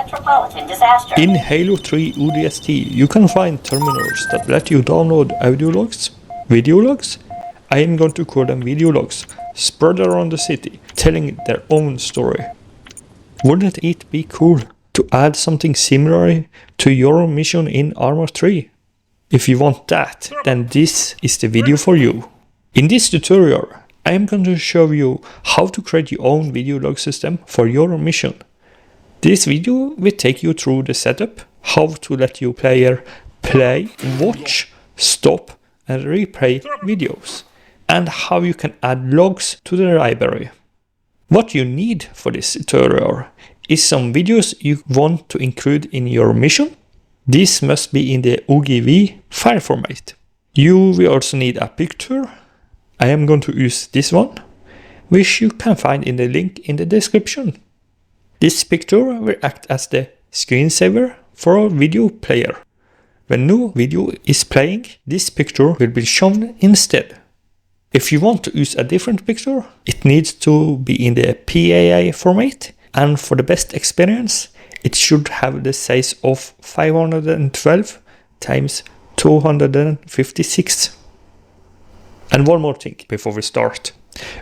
metropolitan disaster. In Halo 3 ODST, you can find terminals that let you download audio logs, video logs. I am going to call them video logs, spread around the city, telling their own story. Wouldn't it be cool to add something similar to your mission in Arma 3? If you want that, then this is the video for you. In this tutorial, I am going to show you how to create your own video log system for your mission. This video will take you through the setup, how to let your player play, watch, stop and replay videos, and how you can add logs to the library. What you need for this tutorial is some videos you want to include in your mission. This must be in the OGV file format. You will also need a picture. I am going to use this one, which you can find in the link in the description. This picture will act as the screensaver for a video player. When no video is playing, this picture will be shown instead. If you want to use a different picture, it needs to be in the PAA format, and for the best experience, it should have the size of 512 times 256. And one more thing before we start.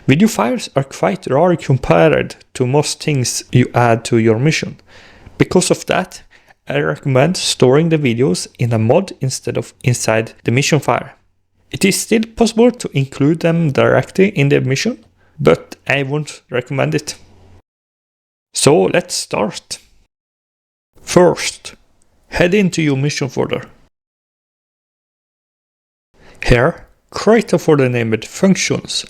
Video files are quite rare compared to most things you add to your mission. Because of that, I recommend storing the videos in a mod instead of inside the mission file. It is still possible to include them directly in the mission, but I won't recommend it. So let's start. First, head into your mission folder. Here, create a folder named Functions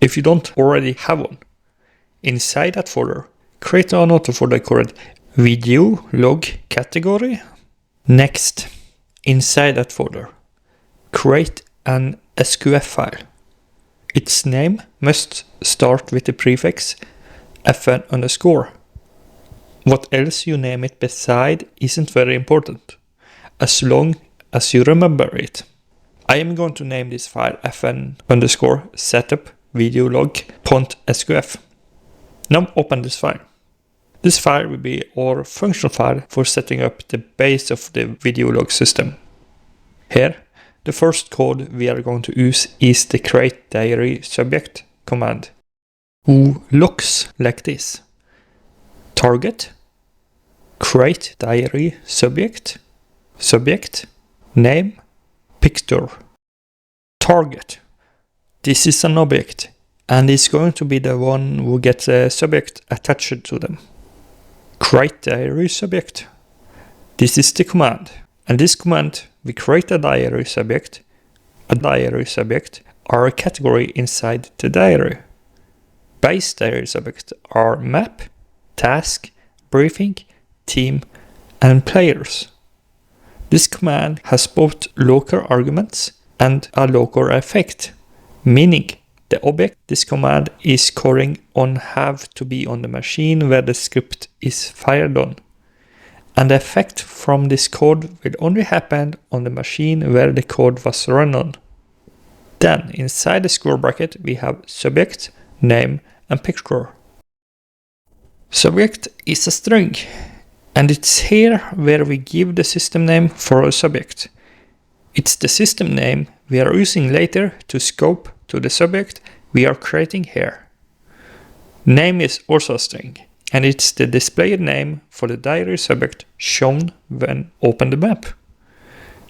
if you don't already have one. Inside that folder, create another folder called Video Log Category. Next, inside that folder, create an SQF file. Its name must start with the prefix fn_. What else you name it beside isn't very important, as long as you remember it. I am going to name this file fn_setup videolog.sqf. Now open this file. This file will be our function file for setting up the base of the video log system. Here, the first code we are going to use is the createDiarySubject command, who looks like this. Target, createDiarySubject, subject, name, picture. Target. This is an object, and it's going to be the one who gets a subject attached to them. createDiarySubject. This is the command, and this command we create a diary subject. A diary subject are a category inside the diary. Base diary subjects are map, task, briefing, team, and players. This command has both local arguments and a local effect, meaning the object this command is calling on have to be on the machine where the script is fired on. And the effect from this code will only happen on the machine where the code was run on. Then inside the square bracket we have subject, name, and picture. Subject is a string, and it's here where we give the system name for a subject. It's the system name we are using later to scope to the subject we are creating here. Name is also a string, and it's the displayed name for the diary subject shown when open the map.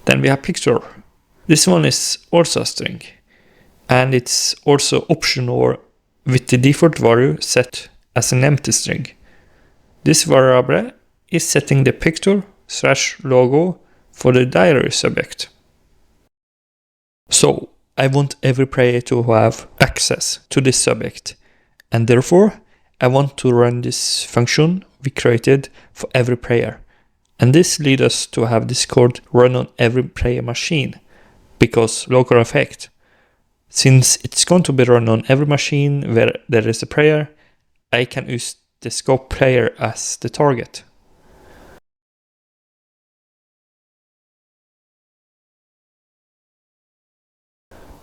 Then we have picture. This one is also a string, and it's also optional with the default value set as an empty string. This variable is setting the picture/logo for the diary subject. So, I want every player to have access to this subject, and therefore I want to run this function we created for every player. And this leads us to have this code run on every player machine, because local effect. Since it's going to be run on every machine where there is a player, I can use the scope player as the target.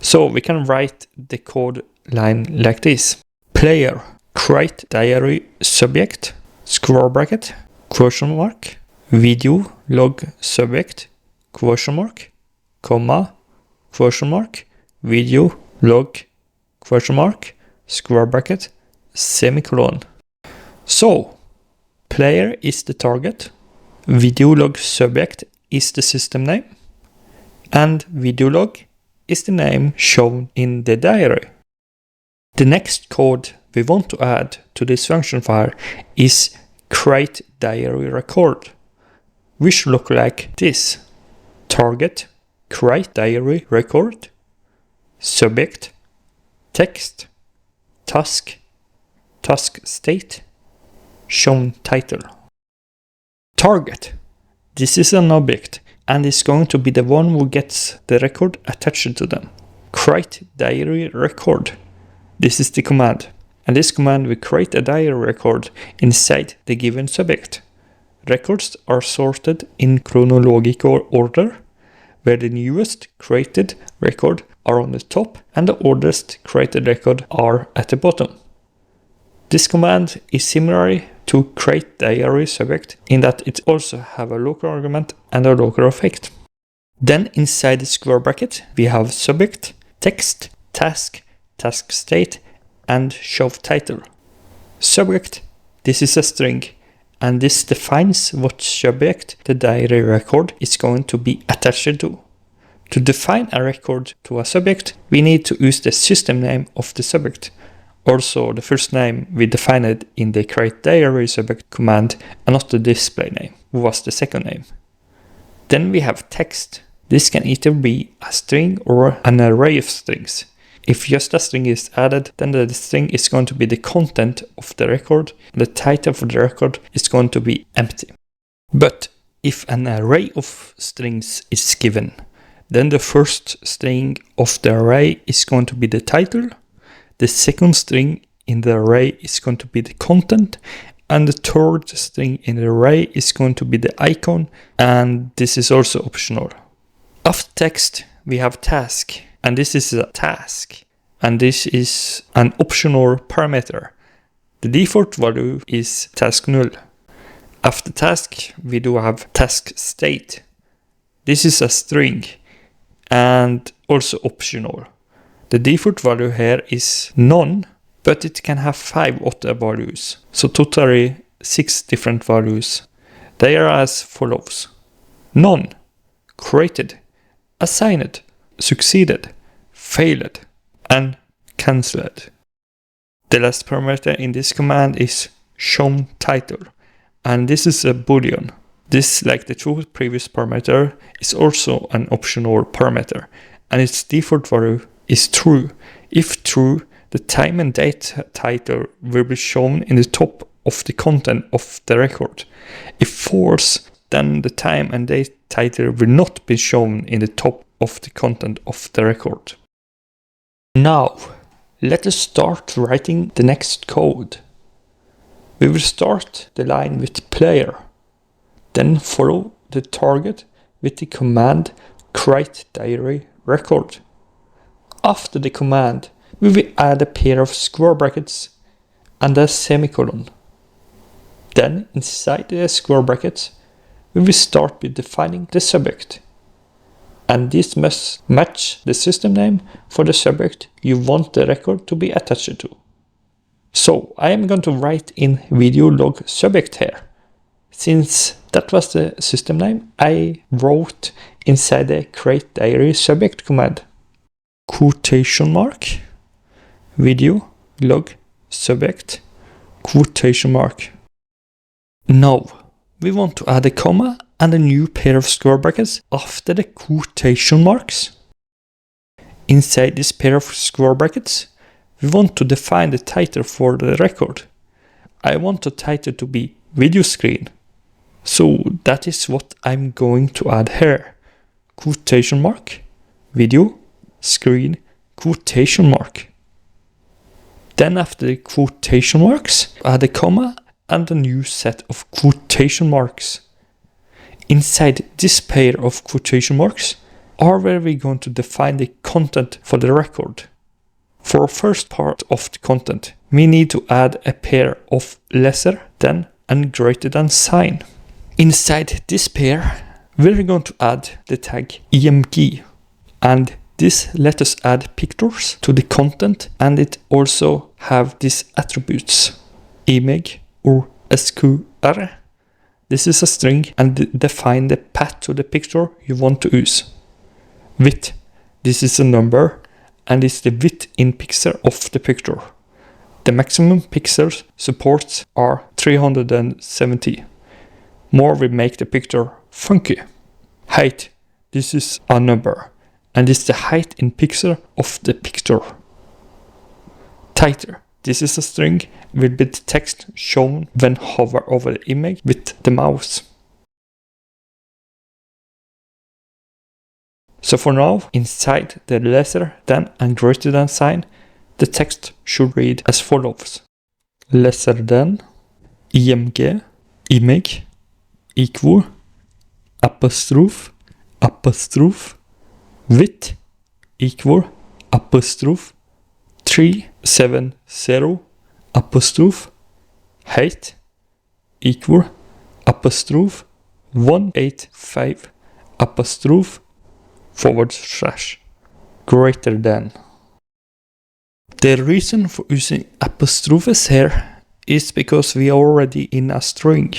So we can write the code line like this. Player createDiarySubject square bracket question mark, video log subject, question mark, comma, question mark, video log, question mark, square bracket, semicolon. So, player is the target, video log subject is the system name, and video log is the name shown in the diary. The next code we want to add to this function file is createDiaryRecord, which look like this. Target, createDiaryRecord, subject, text, task, task state, shown title. Target. This is an object and is going to be the one who gets the record attached to them. createDiaryRecord. This is the command. And this command will create a diary record inside the given subject. Records are sorted in chronological order, where the newest created record are on the top and the oldest created record are at the bottom. This command is similar to createDiarySubject in that it also have a local argument and a local effect. Then inside the square bracket we have subject, text, task, task state, and show title. Subject, this is a string, and this defines what subject the diary record is going to be attached to. To define a record to a subject, we need to use the system name of the subject. Also, the first name we defined in the createDiarySubject command and not the display name, who was the second name. Then we have text. This can either be a string or an array of strings. If just a string is added, then the string is going to be the content of the record, and the title of the record is going to be empty. But if an array of strings is given, then the first string of the array is going to be the title, the second string in the array is going to be the content, and the third string in the array is going to be the icon, and this is also optional. After text, we have task. And this is a task, and this is an optional parameter. The default value is task null. After task, we do have task state. This is a string and also optional. The default value here is none, but it can have 5 other values. So totally 6 different values. They are as follows: none, created, assigned, succeeded, failed, and cancelled. The last parameter in this command is shown title, and this is a boolean. This, like the two previous parameter, is also an optional parameter, and its default value is true. If true, the time and date title will be shown in the top of the content of the record. If false, then the time and date title will not be shown in the top of the content of the record. Now, let us start writing the next code. We will start the line with player, then follow the target with the command createDiaryRecord. After the command, we will add a pair of square brackets and a semicolon. Then, inside the square brackets, we will start with defining the subject. And this must match the system name for the subject you want the record to be attached to. So I am going to write in video log subject here. Since that was the system name, I wrote inside the createDiarySubject command quotation mark video log subject quotation mark. Now we want to add a comma and a new pair of square brackets after the quotation marks. Inside this pair of square brackets, we want to define the title for the record. I want the title to be video screen. So that is what I'm going to add here. Quotation mark, video, screen, quotation mark. Then after the quotation marks, add a comma and a new set of quotation marks. Inside this pair of quotation marks are where we're going to define the content for the record. For the first part of the content, we need to add a pair of lesser than and greater than sign. Inside this pair, we're going to add the tag img, and this lets us add pictures to the content, and it also have these attributes image or sqr. This is a string and define the path to the picture you want to use. Width, this is a number and it's the width in pixel of the picture. The maximum pixels supports are 370. More will make the picture funky. Height, this is a number and it's the height in pixel of the picture. Title, this is a string with the text shown when hover over the image with the mouse. So for now, inside the lesser than and greater than sign, the text should read as follows. Lesser than img image equal apostrophe width equal apostrophe 370 apostrophe height equal apostrophe 185 apostrophe / greater than. The reason for using apostrophes here is because we are already in a string.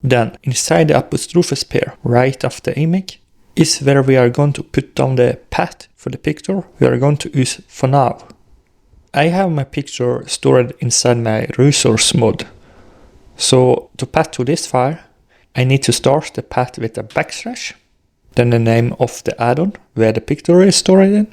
Then inside the apostrophes pair right after image is where we are going to put down the path for the picture we are going to use for now. I have my picture stored inside my resource mod. So to path to this file, I need to start the path with a \, then the name of the add-on where the picture is stored in,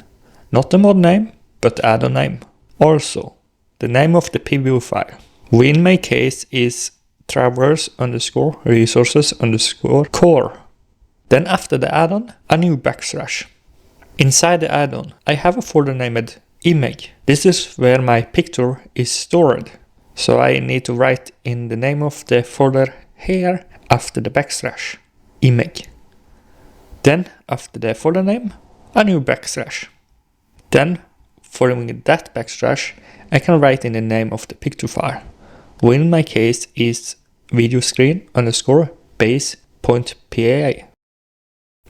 not the mod name, but the add-on name. Also, the name of the preview file, which in my case is traverse_resources_core. Then after the add-on, a new \. Inside the add-on, I have a folder named image. This is where my picture is stored. So I need to write in the name of the folder here after the \, image. Then after the folder name, a new \. Then following that \, I can write in the name of the picture file, which in my case is videoscreen_base.paa.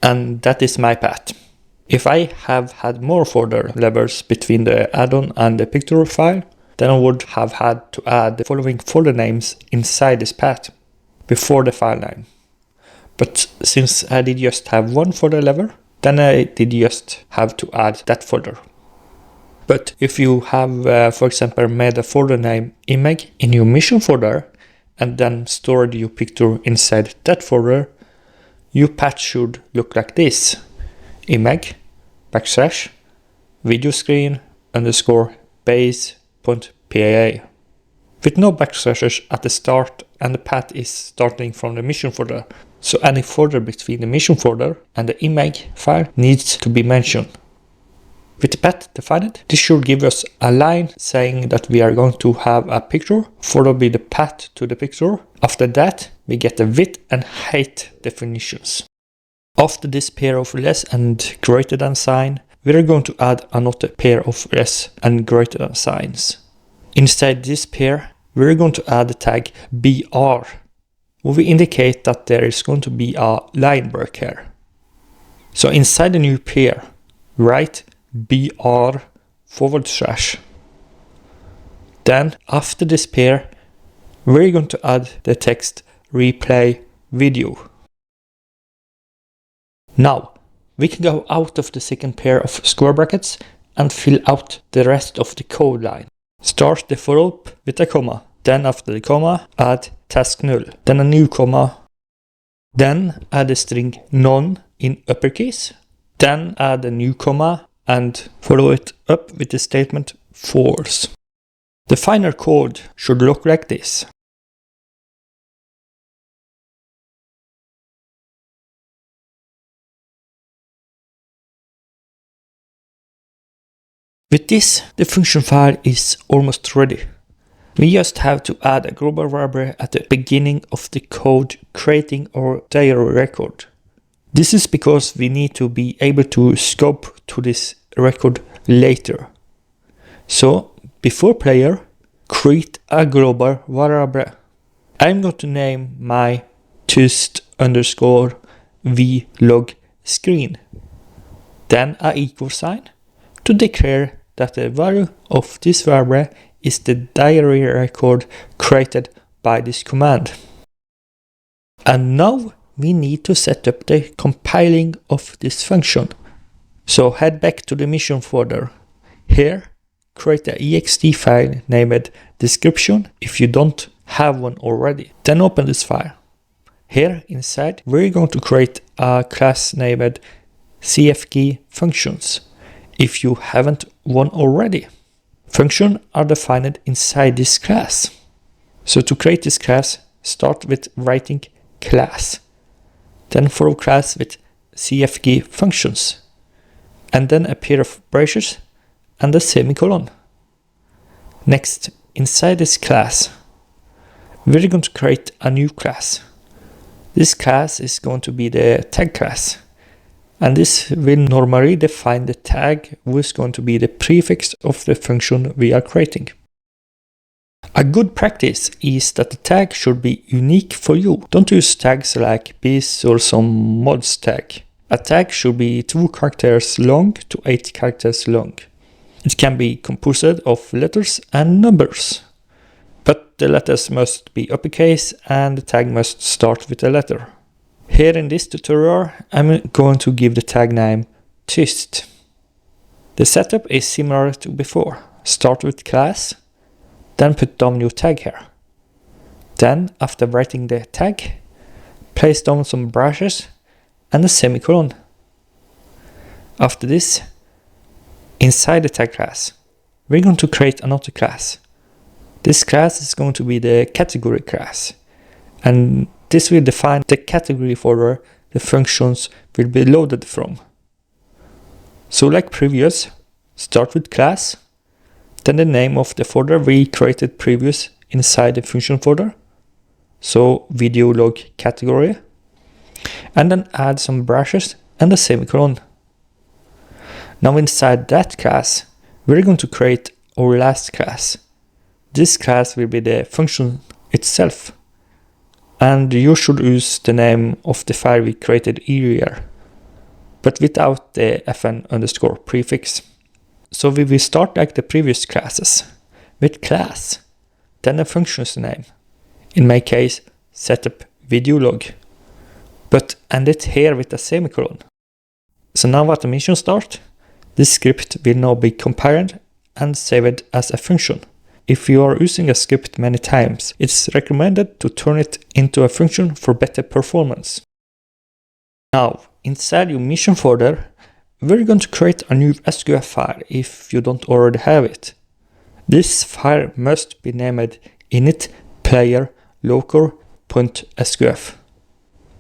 And that is my path. If I have had more folder labels between the add-on and the picture file, then I would have had to add the following folder names inside this path before the file name. But since I did just have one folder level, then I did just have to add that folder. But if you have, for example, made a folder name image in your mission folder and then stored your picture inside that folder, your path should look like this: image \videoscreen_base.paa. With no backslashes at the start, and the path is starting from the mission folder. So any folder between the mission folder and the image file needs to be mentioned. With the path defined, this should give us a line saying that we are going to have a picture, followed by the path to the picture. After that, we get the width and height definitions. After this pair of less and greater than sign, we are going to add another pair of less and greater than signs. Inside this pair, we are going to add the tag BR, where we indicate that there is going to be a line break here. So inside the new pair, write BR /. Then after this pair, we're going to add the text replay video. Now, we can go out of the second pair of square brackets and fill out the rest of the code line. Start the for loop with a comma. Then after the comma, add task null. Then a new comma. Then add the string none in uppercase. Then add a new comma and follow it up with the statement false. The final code should look like this. With this, the function file is almost ready. We just have to add a global variable at the beginning of the code creating our diary record. This is because we need to be able to scope to this record later. So, before player, create a global variable. I'm going to name my tyst_vlog screen. Then a equal sign to declare that the value of this variable is the diary record created by this command. And now we need to set up the compiling of this function. So head back to the mission folder. Here, create an ext file named description if you don't have one already. Then open this file. Here inside, we're going to create a class named cfg functions if you haven't one already. Functions are defined inside this class. So to create this class, start with writing class. Then follow class with cfg functions. And then a pair of braces and a semicolon. Next, inside this class, we're going to create a new class. This class is going to be the tag class. And this will normally define the tag, which is going to be the prefix of the function we are creating. A good practice is that the tag should be unique for you. Don't use tags like this or some mods tag. A tag should be 2 characters long to 8 characters long. It can be composed of letters and numbers. But the letters must be uppercase and the tag must start with a letter. Here in this tutorial, I'm going to give the tag name tyst. The setup is similar to before. Start with class, then put down new tag here. Then, after writing the tag, place down some brushes and a semicolon. After this, inside the tag class, we're going to create another class. This class is going to be the category class, and this will define the category folder the functions will be loaded from. So like previous, start with class, then the name of the folder we created previous inside the function folder, so video log category, and then add some brushes and a semicolon. Now inside that class, we're going to create our last class. This class will be the function itself. And you should use the name of the file we created earlier, but without the fn_ prefix. So we will start like the previous classes, with class, then a function's name. In my case, setup video log, but end it here with a semicolon. So now at the mission start, this script will now be compiled and saved as a function. If you are using a script many times, it's recommended to turn it into a function for better performance. Now, inside your mission folder, we're going to create a new SQF file if you don't already have it. This file must be named initPlayerLocal.sqf.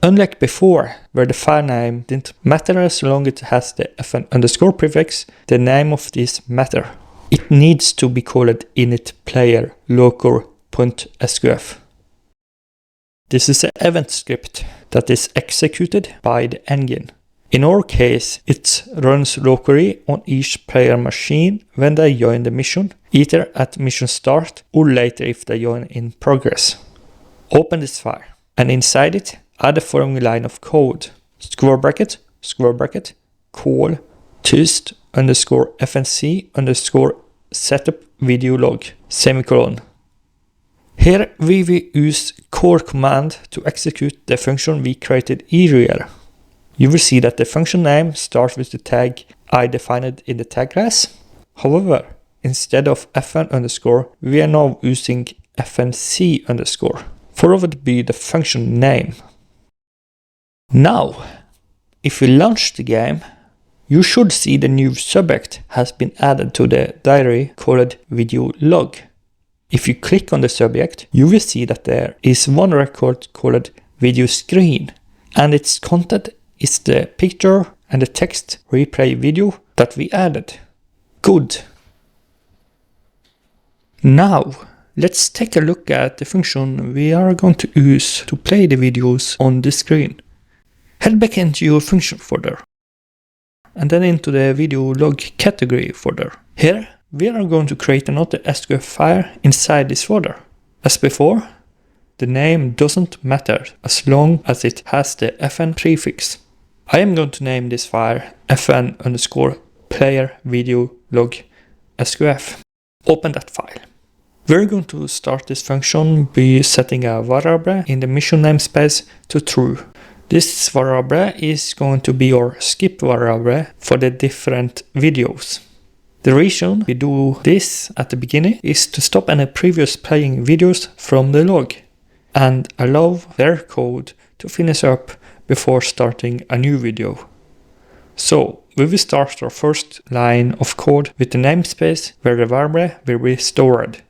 Unlike before, where the file name didn't matter as long as it has the fn_ prefix, the name of this matter. It needs to be called initPlayerLocal.sqf. This is an event script that is executed by the engine. In our case, it runs locally on each player machine when they join the mission, either at mission start or later if they join in progress. Open this file, and inside it, add the following line of code: square bracket, call tyst_fnc_setup video log, semicolon. Here we will use call command to execute the function we created earlier. You will see that the function name starts with the tag I defined in the tag class. However, instead of fn_, we are now using fnc_, followed by the function name. Now, if we launch the game, you should see the new subject has been added to the diary called video log. If you click on the subject, you will see that there is one record called video screen, and its content is the picture and the text replay video that we added. Good. Now, let's take a look at the function we are going to use to play the videos on the screen. Head back into your function folder, and then into the video log category folder. Here, we are going to create another SQF file inside this folder. As before, the name doesn't matter as long as it has the fn prefix. I am going to name this file fn_player_video_log.sqf. Open that file. We're going to start this function by setting a variable in the mission namespace to true. This variable is going to be our skip variable for the different videos. The reason we do this at the beginning is to stop any previous playing videos from the log and allow their code to finish up before starting a new video. So we will start our first line of code with the namespace where the variable will be stored,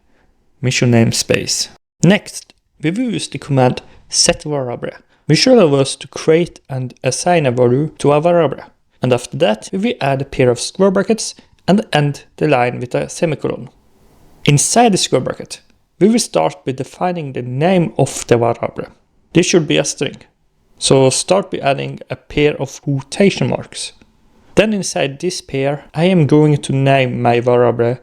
mission namespace. Next, we will use the command setVariable, which allows us to create and assign a value to a variable. And after that, we will add a pair of square brackets and end the line with a semicolon. Inside the square bracket, we will start by defining the name of the variable. This should be a string. So start by adding a pair of quotation marks. Then inside this pair, I am going to name my variable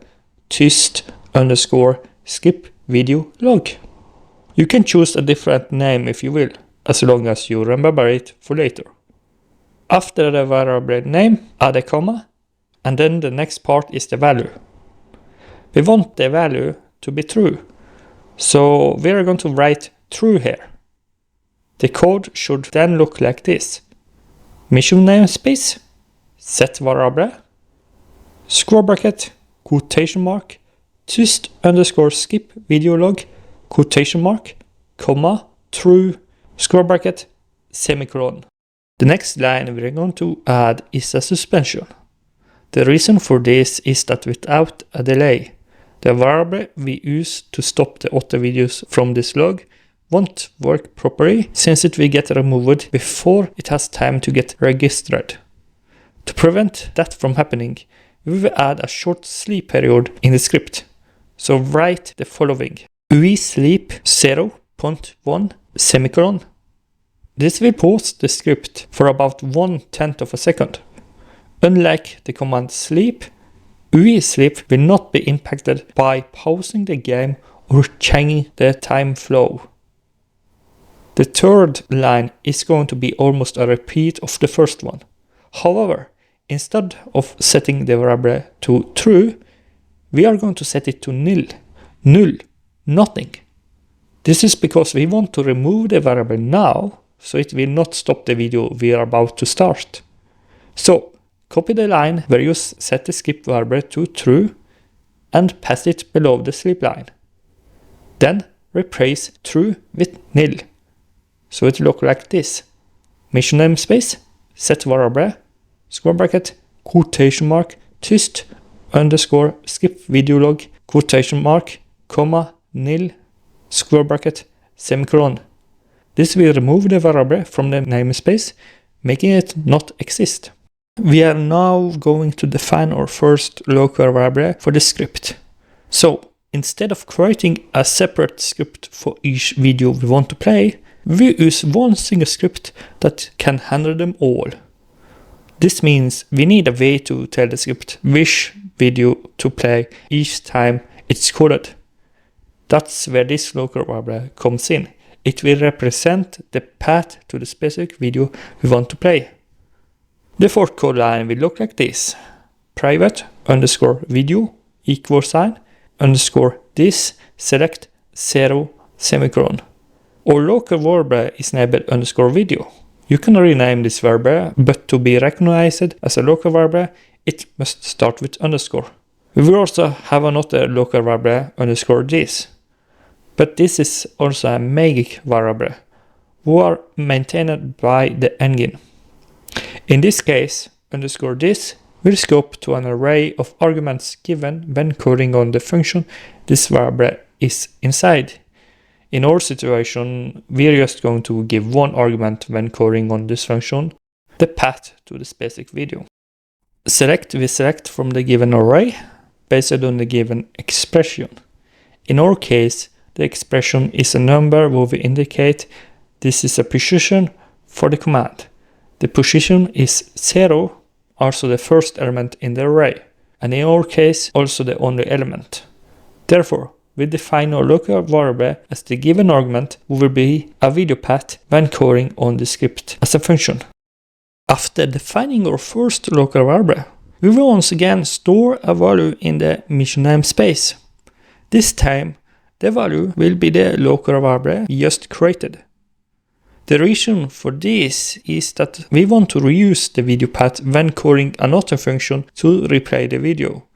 tyst_skip_video_log. You can choose a different name if you will, as long as you remember it for later. After the variable name, add a comma, and then the next part is the value. We want the value to be true, so we are going to write true here. The code should then look like this. Mission namespace, set variable, square bracket, quotation mark, tyst_skip video log, quotation mark, comma, true, square bracket, semicolon. The next line we're going to add is a suspension. The reason for this is that without a delay, the variable we use to stop the auto videos from this log won't work properly since it will get removed before it has time to get registered. To prevent that from happening, we will add a short sleep period in the script. So write the following: we sleep 0.1 semicolon. This will pause the script for about 1/10 of a second. Unlike the command sleep, we sleep will not be impacted by pausing the game or changing the time flow. The third line is going to be almost a repeat of the first one. However, instead of setting the variable to true, we are going to set it to nil. Null, nothing. This is because we want to remove the variable now, so it will not stop the video we are about to start. So, copy the line where you set the skip variable to true and pass it below the sleep line. Then replace true with nil. So it will look like this. Mission namespace, set variable, square bracket, quotation mark, tyst_skip video log, quotation mark, comma, nil, square bracket, semicolon. This will remove the variable from the namespace, making it not exist. We are now going to define our first local variable for the script. So instead of creating a separate script for each video we want to play, we use one single script that can handle them all. This means we need a way to tell the script which video to play each time it's coded. That's where this local variable comes in. It will represent the path to the specific video we want to play. The fourth code line will look like this: private_video =_this select 0 semicolon. Our local variable is enabled _video. You can rename this variable, but to be recognized as a local variable, it must start with underscore. We will also have another local variable _this. But this is also a magic variable, who are maintained by the engine. In this case, _this will scope to an array of arguments given when calling on the function this variable is inside. In our situation, we are just going to give one argument when calling on this function, the path to the specific video. Select we select from the given array based on the given expression. In our case, the expression is a number where we indicate this is a position for the command. The position is 0, also the first element in the array, and in our case also the only element. Therefore, we define our local variable as the given argument will be a video path when calling on the script as a function. After defining our first local variable, we will once again store a value in the mission namespace. This time, the value will be the local variable we just created. The reason for this is that we want to reuse the video path when calling another function to replay the video.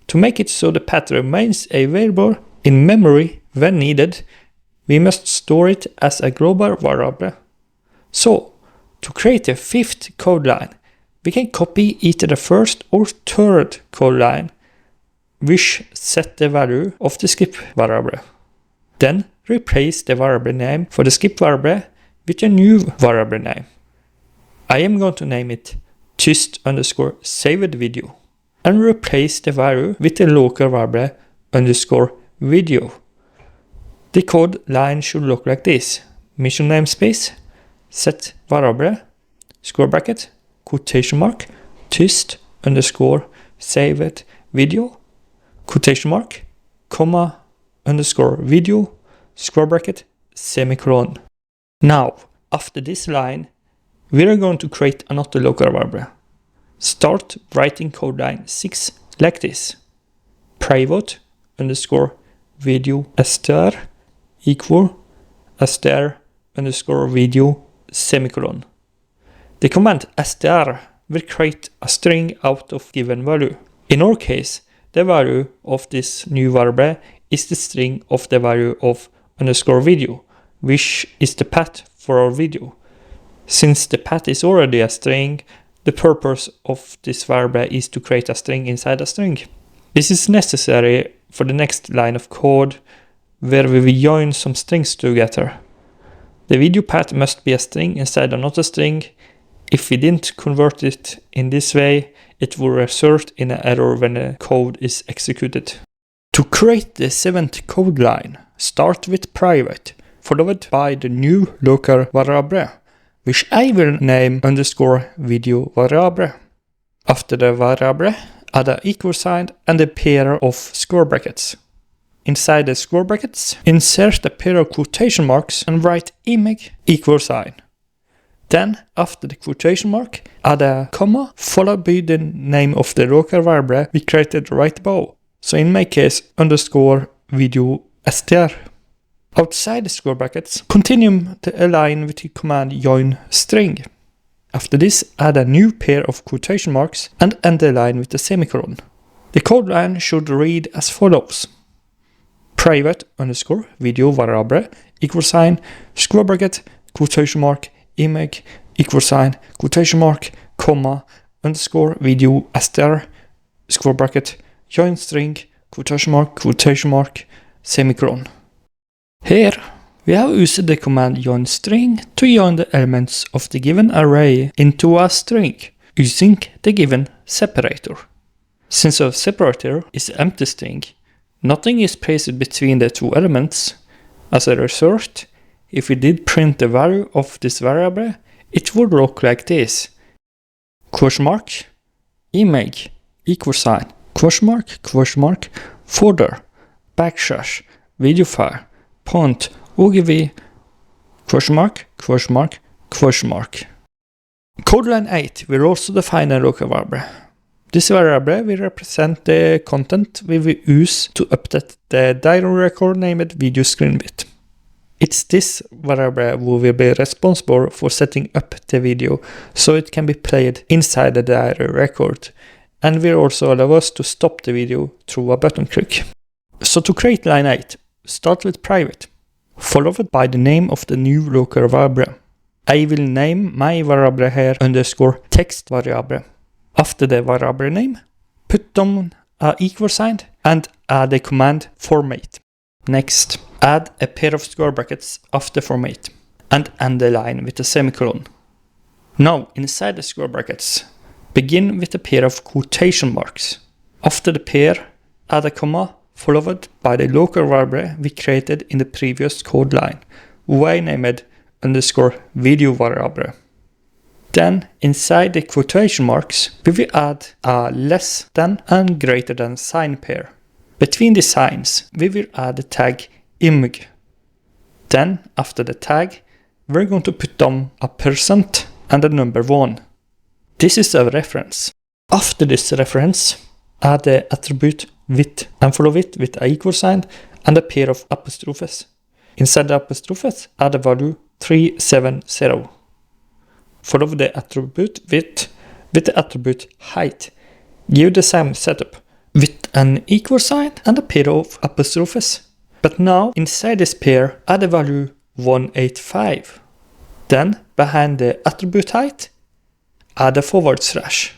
To make it so the path remains available in memory when needed, we must store it as a global variable. So, to create a fifth code line, we can copy either the first or third code line, which set the value of the skip variable. Then replace the variable name for the skip variable with a new variable name. I am going to name it tyst_saved_video and replace the value with the local variable _video. The code line should look like this: mission namespace, set variable, square bracket, quotation mark, tyst_saved_video, quotation mark, comma, _video, square bracket, semicolon. Now, after this line, we are going to create another local variable. Start writing code line 6 like this: private_video str equal str_video semicolon. The command str will create a string out of given value. In our case, the value of this new variable is the string of the value of _video, which is the path for our video. Since the path is already a string, the purpose of this variable is to create a string inside a string. This is necessary for the next line of code, where we will join some strings together. The video path must be a string inside another string. If we didn't convert it in this way, it will result in an error when the code is executed. To create the seventh code line, start with private, followed by the new local variable, which I will name _video variable. After the variable, add an equal sign and a pair of square brackets. Inside the square brackets, insert a pair of quotation marks and write image equal sign. Then, after the quotation mark, add a comma followed by the name of the local variable we created right above. So in my case, _video str. Outside the square brackets, continue to align with the command joinString. After this, add a new pair of quotation marks and end the line with a semicolon. The code line should read as follows: private_video variable equal sign, square bracket, quotation mark, image equal sign, quotation mark, comma, _video str, square bracket, joinString, quotation mark, semicolon. Here, we have used the command joinString to join the elements of the given array into a string using the given separator. Since a separator is an empty string, nothing is placed between the two elements. As a result, if we did print the value of this variable, it would look like this: question mark, image equal sign, question mark, folder, backslash, video file, point, ogv, question mark. Code line 8 will also define a local variable. This variable will represent the content we will use to update the diary record named video screen bit. It's this variable who will be responsible for setting up the video so it can be played inside the diary record, and will also allow us to stop the video through a button click. So to create line 8, start with private, followed by the name of the new local variable. I will name my variable here _text variable. After the variable name, put down an equal sign and add the command format. Next, add a pair of square brackets after format and end the line with a semicolon. Now, inside the square brackets, begin with a pair of quotation marks. After the pair, add a comma followed by the local variable we created in the previous code line, who I named _video variable. Then, inside the quotation marks, we will add a less than and greater than sign pair. Between the signs, we will add the tag img. Then, after the tag, we're going to put down a percent and the number 1. This is a reference. After this reference, add the attribute with and follow it with an equal sign and a pair of apostrophes. Inside the apostrophes, add the value 370. Follow the attribute with the attribute height. Give the same setup with an equal sign and a pair of apostrophes. But now, inside this pair, add the value 185. Then, behind the attribute height, add a forward slash.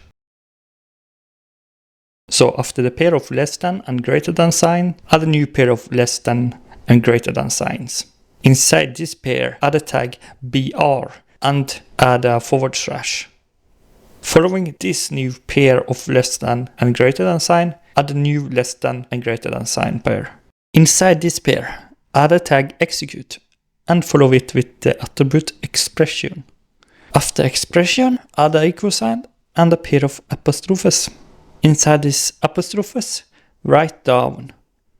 So after the pair of less than and greater than sign, add a new pair of less than and greater than signs. Inside this pair, add a tag BR and add a forward slash. Following this new pair of less than and greater than sign, add a new less than and greater than sign pair. Inside this pair, add a tag execute and follow it with the attribute expression. After expression, add an equal sign and a pair of apostrophes. Inside this apostrophes, write down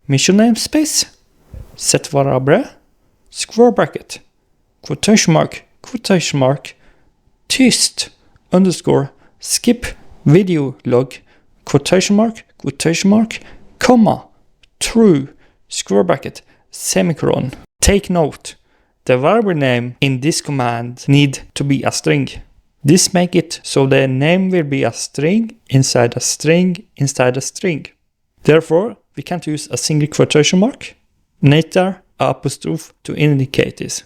mission namespace, set variable, square bracket, quotation mark, tyst, underscore, skip, video log, quotation mark, comma, true, square bracket, semicolon. Take note, the variable name in this command need to be a string. This makes it so the name will be a string inside a string inside a string. Therefore, we can't use a single quotation mark, neither an apostrophe to indicate this.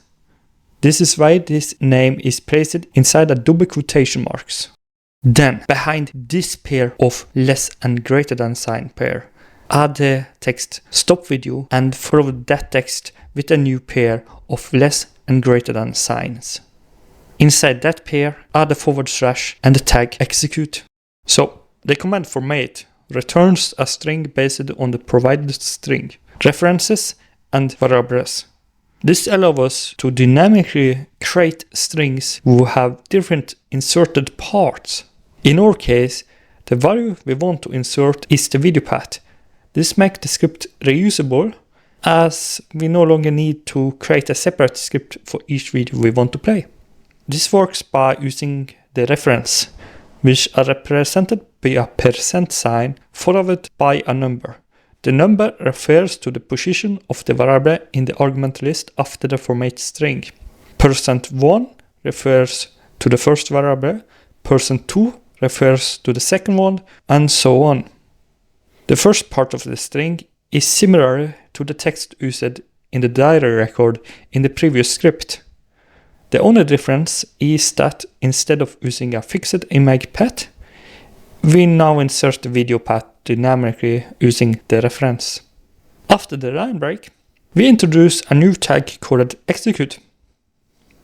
This is why this name is placed inside a double quotation marks. Then, behind this pair of less and greater than sign pair, add the text stop video and follow that text with a new pair of less and greater than signs. Inside that pair, add a forward slash and the tag execute. So, the command for made returns a string based on the provided string, references and variables. This allows us to dynamically create strings who have different inserted parts. In our case, the value we want to insert is the video path. This makes the script reusable, as we no longer need to create a separate script for each video we want to play. This works by using the reference, which are represented by a percent sign followed by a number. The number refers to the position of the variable in the argument list after the format string. %1 refers to the first variable, %2 refers to the second one, and so on. The first part of the string is similar to the text used in the diary record in the previous script. The only difference is that instead of using a fixed image path, we now insert the video path dynamically using the reference. After the line break, we introduce a new tag called execute.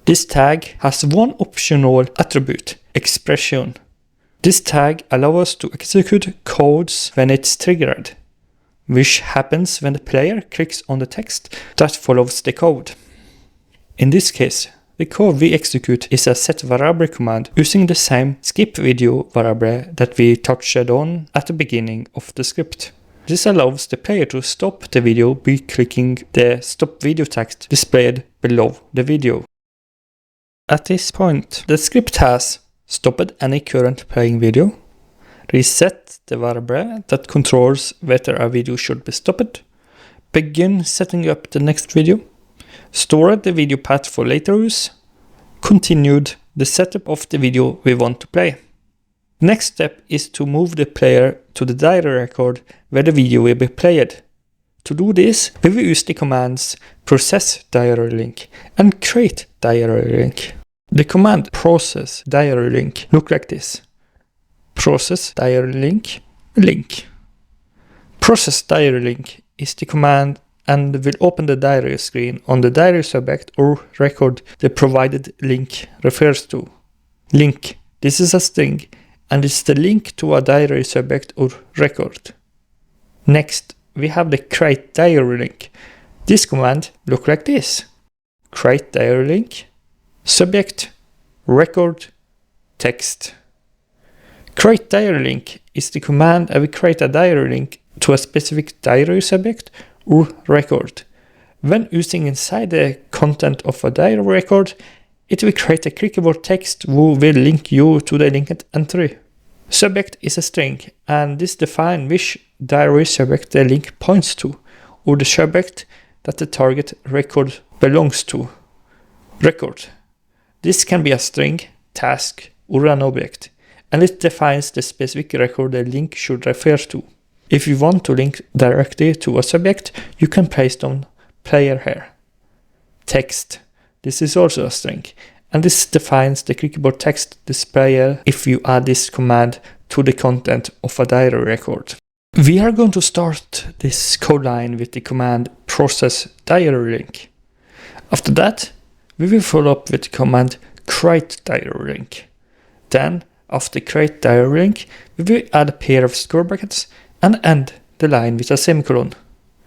This tag has one optional attribute, expression. This tag allows us to execute codes when it's triggered, which happens when the player clicks on the text that follows the code. In this case, the code we execute is a set variable command using the same skip video variable that we touched on at the beginning of the script. This allows the player to stop the video by clicking the stop video text displayed below the video. At this point, the script has stopped any current playing video, reset the variable that controls whether a video should be stopped, begin setting up the next video, stored the video path for later use, continued the setup of the video we want to play. The next step is to move the player to the diary record where the video will be played. To do this, we will use the commands processDiaryLink and createDiaryRecord. The command processDiaryLink looks like this. processDiaryLink link. processDiaryLink is the command and will open the diary screen on the diary subject or record the provided link refers to. Link. This is a string and it's the link to a diary subject or record. Next, we have the createDiaryLink. This command looks like this. createDiaryLink, subject, record, text. createDiaryLink is the command that will create a diary link to a specific diary subject or record. When using inside the content of a diary record, it will create a clickable text who will link you to the linked entry. Subject is a string, and this defines which diary subject the link points to, or the subject that the target record belongs to. Record. This can be a string, task, or an object, and it defines the specific record the link should refer to. If you want to link directly to a subject, you can paste on player here. Text. This is also a string, and this defines the clickable text display if you add this command to the content of a diary record. We are going to start this code line with the command processDiaryLink. After that, we will follow up with the command createDiaryLink. Then, after createDiaryLink, we will add a pair of square brackets and end the line with a semicolon.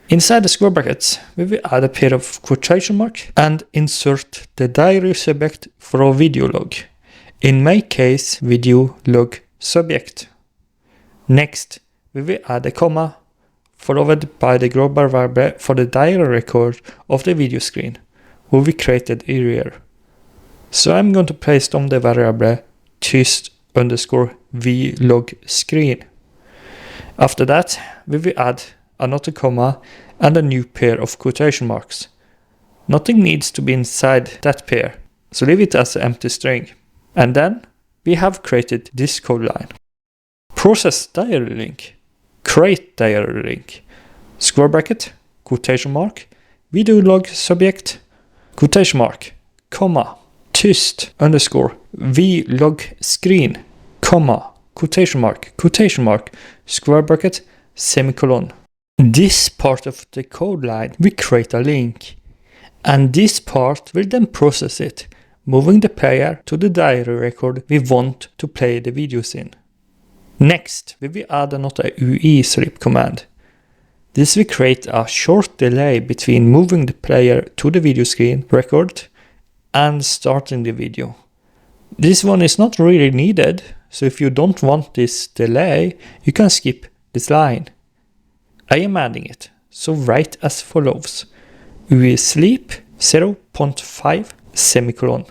Inside the square brackets, we will add a pair of quotation marks and insert the diary subject for a video log. In my case, video log subject. Next, we will add a comma followed by the global variable for the diary record of the video screen, who we created earlier. So I'm going to paste on the variable tyst_vlogscreen. After that, we will add another comma and a new pair of quotation marks. Nothing needs to be inside that pair, so leave it as an empty string. And then we have created this code line. processDiaryLink, createDiaryLink, square bracket, quotation mark, video log subject, quotation mark, comma, tyst_vlogscreen, comma, quotation mark, square bracket, semicolon. This part of the code line will create a link, and this part will then process it, moving the player to the diary record we want to play the videos in. Next, we will add another UI slip command. This will create a short delay between moving the player to the video screen record and starting the video. This one is not really needed, so if you don't want this delay, you can skip this line. I am adding it, so write as follows: UI sleep 0.5 semicolon.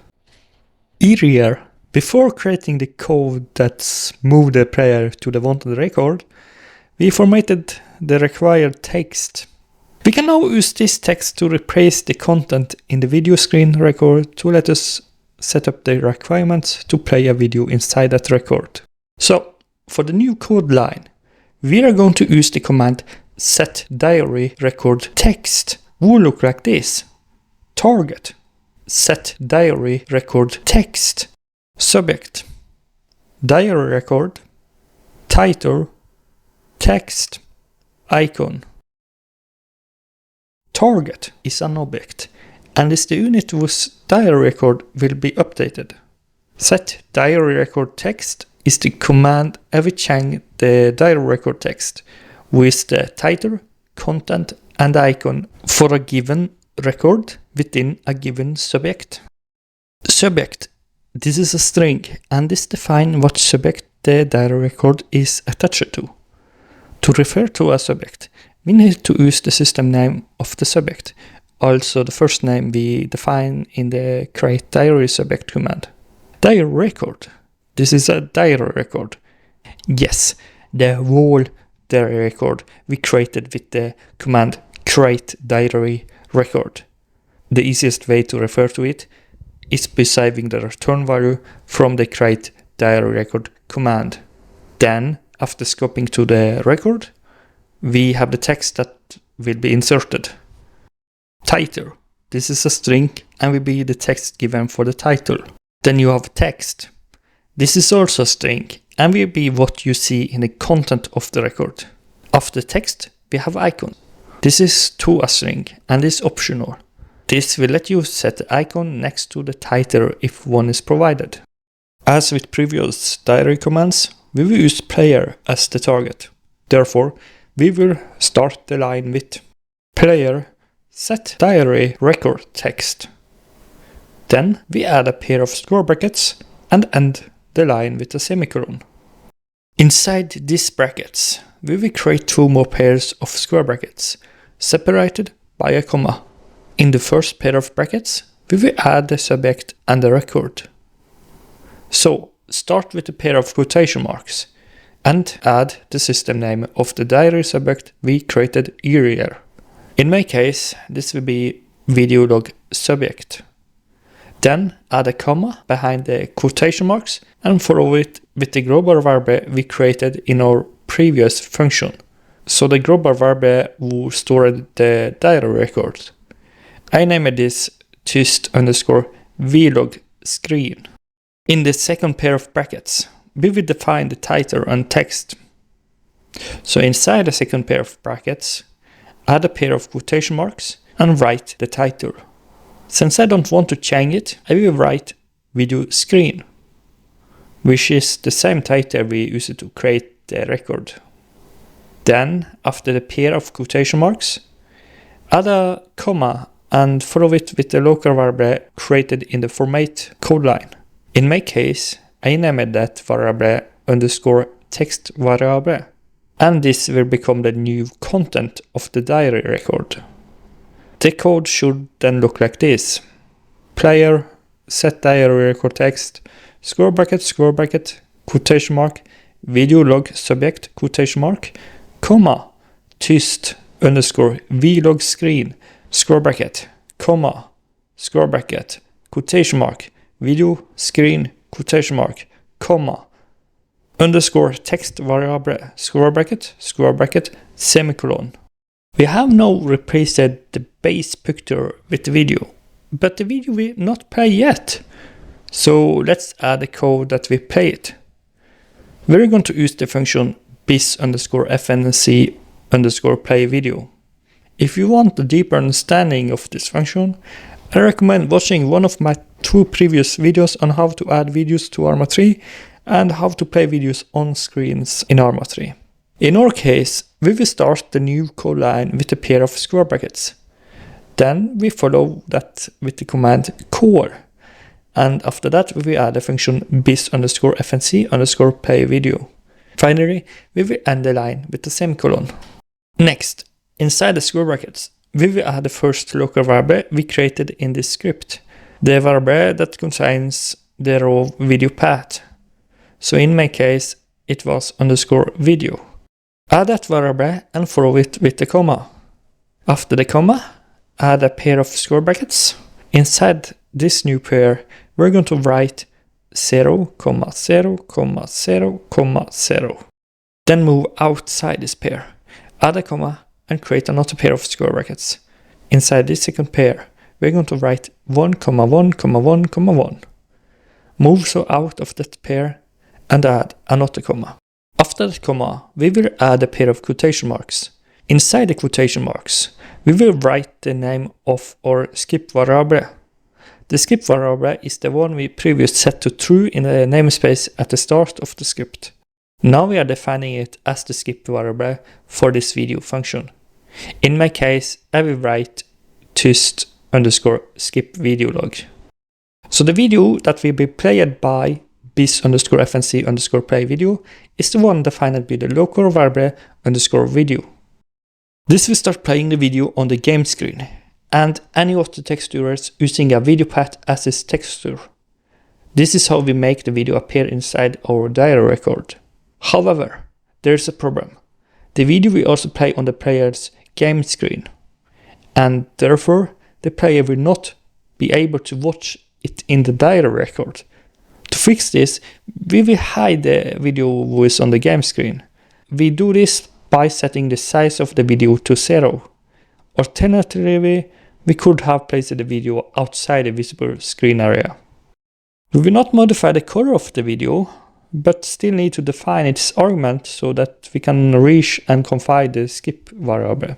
Earlier, before creating the code that's moved the player to the wanted record, we formatted the required text. We can now use this text to replace the content in the video screen record to let us set up the requirements to play a video inside that record. So, for the new code line, we are going to use the command setDiaryRecordText, will look like this. Target, setDiaryRecordText, subject, diary record, title, text, icon. Target is an object, and is the unit whose diary record will be updated. setDiaryRecordText is the command every change the diary record text with the title, content, and icon for a given record within a given subject. Subject. This is a string, and this defines what subject the diary record is attached to. To refer to a subject, we need to use the system name of the subject, also the first name we define in the createDiarySubject command. Diary record. This is a diary record. Yes, the whole diary record we created with the command createDiaryRecord. The easiest way to refer to it is by saving the return value from the createDiaryRecord command. Then, after scoping to the record, we have the text that will be inserted. Title. This is a string and will be the text given for the title. Then you have text. This is also a string and will be what you see in the content of the record. After text, we have icon. This is to a string and is optional. This will let you set the icon next to the title if one is provided. As with previous diary commands, we will use player as the target. Therefore, we will start the line with player setDiaryRecordText. Then we add a pair of square brackets and end the line with a semicolon. Inside these brackets, we will create 2 more pairs of square brackets, separated by a comma. In the first pair of brackets, we will add the subject and the record. So, start with a pair of quotation marks and add the system name of the diary subject we created earlier. In my case, this will be video log subject. Then add a comma behind the quotation marks and follow it with the global verb we created in our previous function. So the global verb will store the diary record. I named this tyst_vlog screen. In the second pair of brackets, we will define the title and text. So inside the second pair of brackets, add a pair of quotation marks and write the title. Since I don't want to change it, I will write video screen, which is the same title we used to create the record. Then, after the pair of quotation marks, add a comma and follow it with the local variable created in the format code line. In my case, I named that variable _text variable, and this will become the new content of the diary record. The code should then look like this: player, setDiaryRecordText, square bracket, quotation mark, video log subject, quotation mark, comma, tyst_vlog screen, square bracket, comma, square bracket, quotation mark, video screen, quotation mark, comma, _text variable, square bracket, semicolon. We have now replaced the base picture with the video, but the video will not play yet. So let's add a code that will play it. We're going to use the function bis_fnc_play video. If you want a deeper understanding of this function, I recommend watching one of my 2 previous videos on how to add videos to Arma 3 and how to play videos on screens in Arma 3. In our case, we will start the new code line with a pair of square brackets. Then we follow that with the command core. And after that, we will add the function bis_fnc_play video. Finally, we will end the line with a semicolon. Next, inside the square brackets, we will add the first local variable we created in this script, the variable that contains the raw video path. So in my case, it was _video. Add that variable and follow it with the comma. After the comma, add a pair of square brackets. Inside this new pair, we're going to write 0, 0, 0, 0. Then move outside this pair. Add a comma and create another pair of square brackets. Inside this second pair, we're going to write 1, 1, 1, 1. Move so out of that pair and add another comma. After the comma, we will add a pair of quotation marks. Inside the quotation marks, we will write the name of our skip variable. The skip variable is the one we previously set to true in the namespace at the start of the script. Now we are defining it as the skip variable for this video function. In my case, I will write tyst_skip video log. So the video that will be played by bis_fnc_play video is the one defined by the local variable _video. This will start playing the video on the game screen and any of the textures using a video path as its texture. This is how we make the video appear inside our diary record. However, there is a problem. The video will also play on the player's game screen, and therefore the player will not be able to watch it in the diary record. To fix this, we will hide the video voice on the game screen. We do this by setting the size of the video to 0. Alternatively, we could have placed the video outside the visible screen area. We will not modify the color of the video, but still need to define its argument so that we can reach and confine the skip variable.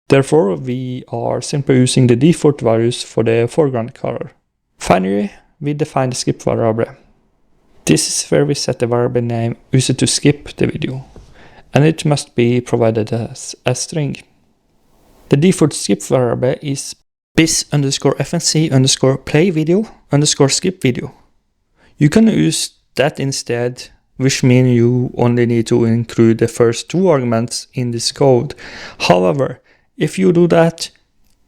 Therefore, we are simply using the default values for the foreground color. Finally, we define the skip variable. This is where we set the variable name used to skip the video, and it must be provided as a string. The default skip variable is bis_fnc_play video_skip video. You can use that instead which means you only need to include the first 2 arguments in this code. However, if you do that,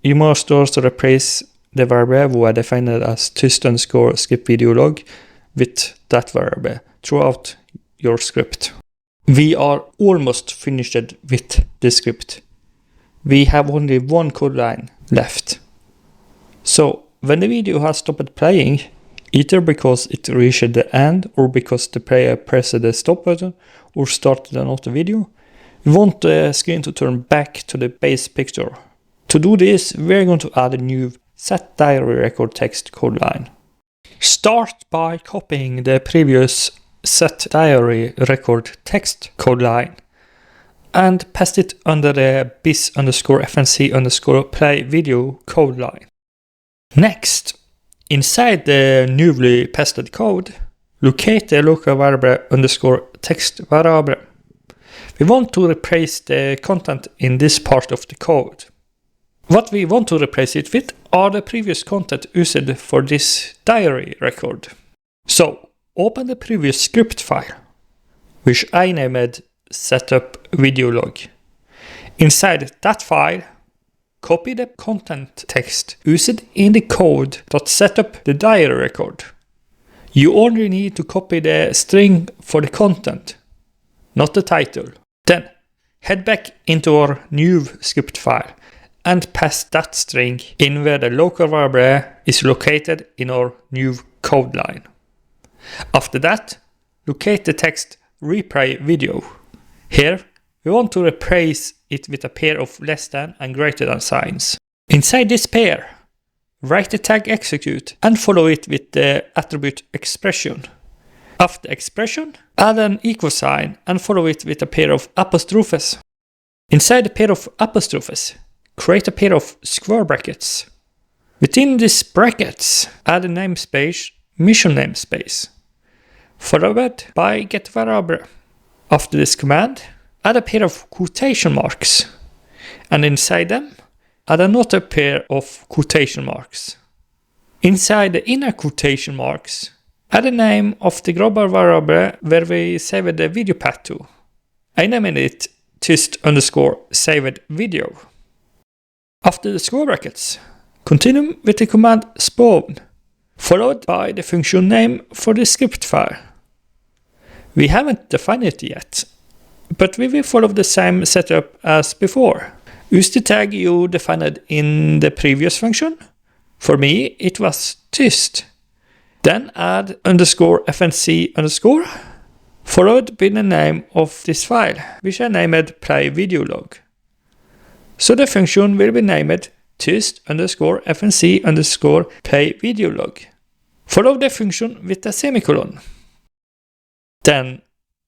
you must also replace the variable who are defined as tyst_skip video log with that variable throughout your script. We are almost finished with the script. We have only 1 code line left. So when the video has stopped playing, either because it reached the end or because the player pressed the stop button or started another video, we want the screen to turn back to the base picture. To do this, we're going to add a new setDiaryRecordText code line. Start by copying the previous setDiaryRecordText code line and paste it under the bis_fnc_play video code line. Next, inside the newly pasted code, locate the local variable _text variable. We want to replace the content in this part of the code. What we want to replace it with are the previous content used for this diary record. So, open the previous script file, which I named setup video log. Inside that file, copy the content text used in the code that set up the diary record. You only need to copy the string for the content, not the title. Then, head back into our new script file and paste that string in where the local variable is located in our new code line. After that, locate the text replay video. Here, we want to replace it with a pair of less than and greater than signs. Inside this pair, write the tag execute and follow it with the attribute expression. After expression, add an equal sign and follow it with a pair of apostrophes. Inside the pair of apostrophes, create a pair of square brackets. Within these brackets, add a namespace, mission namespace, followed by get variable. After this command, add a pair of quotation marks, and inside them, add another pair of quotation marks. Inside the inner quotation marks, add the name of the global variable where we saved the video path to. I named it tyst_saved video. After the square brackets, continue with the command spawn, followed by the function name for the script file. We haven't defined it yet, but we will follow the same setup as before. Use the tag you defined in the previous function. For me, it was tyst. Then add _fnc_, followed by the name of this file, which I named play video log. So the function will be named tyst_fnc_play video log. Follow the function with a semicolon. Then,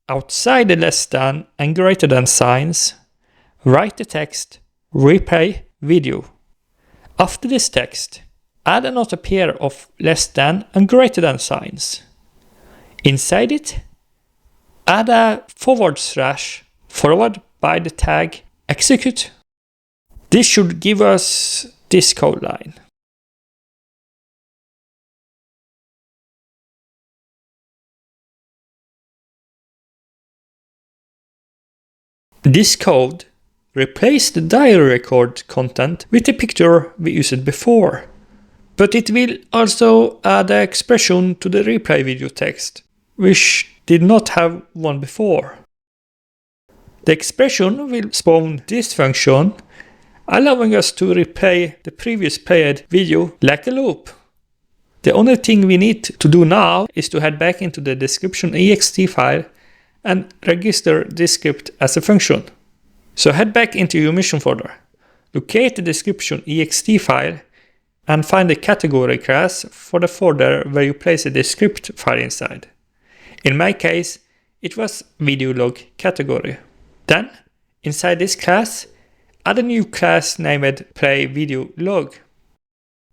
outside the less than and greater than signs, write the text replay video. After this text, add another pair of less than and greater than signs. Inside it, add a / followed by the tag execute. This should give us this code line. This code replaces the diary record content with the picture we used before, but it will also add an expression to the replay video text, which did not have one before. The expression will spawn this function, allowing us to replay the previous played video like a loop. The only thing we need to do now is to head back into the description.ext file and register this script as a function. So head back into your mission folder, locate the description.ext file, and find the category class for the folder where you place the script file inside. In my case, it was video log category. Then, inside this class, add a new class named play video log.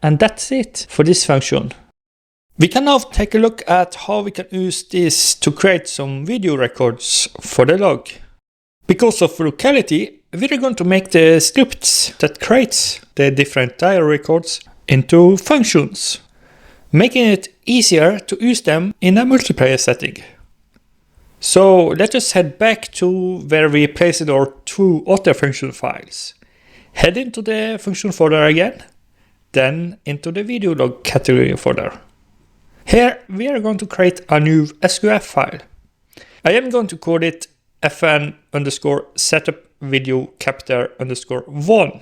And that's it for this function. We can now take a look at how we can use this to create some video records for the log. Because of locality, we're going to make the scripts that creates the different diary records into functions, making it easier to use them in a multiplayer setting. So let us head back to where we placed our two other function files. Head into the function folder again, then into the video log category folder. Here we are going to create a new SQF file. I am going to call it fn_setup_video_1.